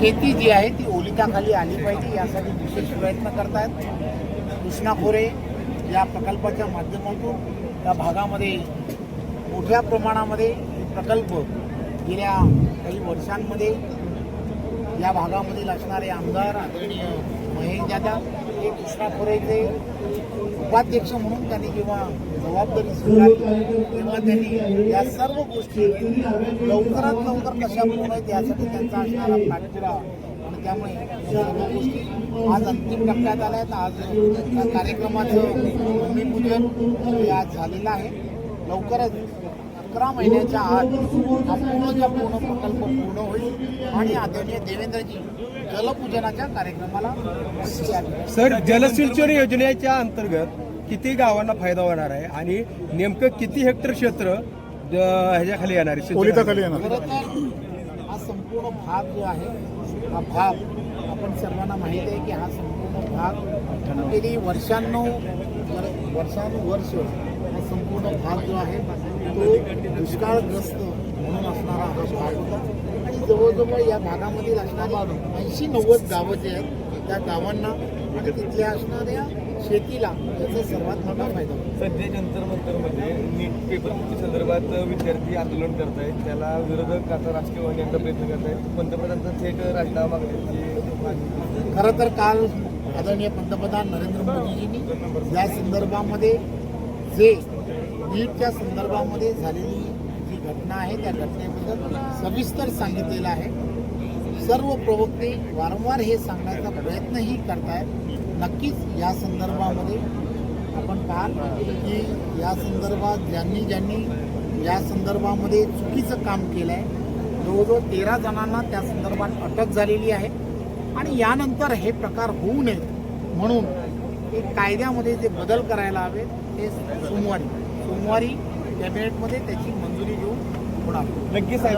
शेती जी आहे ती ओलिताखाली आली पाहिजे यासाठी विशेष प्रयत्न करतायत. कृष्णा खोरे या प्रकल्पाच्या माध्यमातून या भागामध्ये मोठ्या प्रमाणामध्ये प्रकल्प गेल्या काही वर्षांमध्ये या भागामधील असणारे आमदार आदरणीय महेश दादा हे कृष्णा खोरेचे उपाध्यक्ष म्हणून त्यांनी जेव्हा जबाबदारी स्वीकारली तेव्हा त्यांनी या सर्व गोष्टी लवकरात लवकर कशा पूर्ण आहेत यासाठी त्यांचा असणारा पाठपुरा आणि त्यामुळे सर्व गोष्टी आज अंतिम टप्प्यात आल्या आहेत. आज या कार्यक्रमाचं भूमिपूजन हे आज झालेलं आहे. लवकरच 11 महिन्याच्या आत हा पूर्णच्या पूर्ण प्रकल्प पूर्ण होईल आणि आदरणीय देवेंद्रजी जलपूजनाच्या कार्यक्रमाला. सर, जलसिंचन योजनेच्या अंतर्गत किती गावांना फायदा होणार आहे आणि नेमकं किती हेक्टर क्षेत्र ह्याच्याखाली येणार आहे, ओलिताखाली येणार? खरं तर हा संपूर्ण भाग जो आहे हा भाग आपण सर्वांना माहीत आहे की हा संपूर्ण भाग गेली वर्षानुवर्ष हा संपूर्ण भाग जो आहे तो दुष्काळग्रस्त म्हणून असणारा हा भाग होता आणि जवळजवळ या भागामधील असणारी 80-90 गावं जे आहेत त्या गावांना आणि तिथल्या असणाऱ्या शेतीला त्याचा सर्वात मोठा फायदा होतो. सध्या जंतर मंतरमध्ये नीट पेपर संदर्भात विद्यार्थी आंदोलन करत आहेत. त्याला विरोधक आता राजकीय वाहिन्यांचा प्रयत्न करत आहेत. पंतप्रधानांचा थेट राजीनामा मागण्याची. खरं तर काल आदरणीय पंतप्रधान नरेंद्र मोदीजींनी या संदर्भामध्ये जे नीटच्या संदर्भामध्ये झालेली जी घटना आहे त्या घटनेबद्दल सविस्तर सांगितलेलं आहे. सर्व प्रवक्ते वारंवार हे सांगण्याचा प्रयत्नही करतायत. नक्कीच या संदर्भामध्ये आपण पाहाल की या संदर्भात ज्यांनी या संदर्भामध्ये चुकीचं काम केलं आहे जवळजवळ 13 जणांना त्या संदर्भात अटक झालेली आहे आणि यानंतर हे प्रकार होऊ नयेत म्हणून एक कायद्यामध्ये जे बदल करायला हवे ते सोमवारी कॅबिनेटमध्ये त्याची मंजुरी घेऊन होणार. नक्की साहेब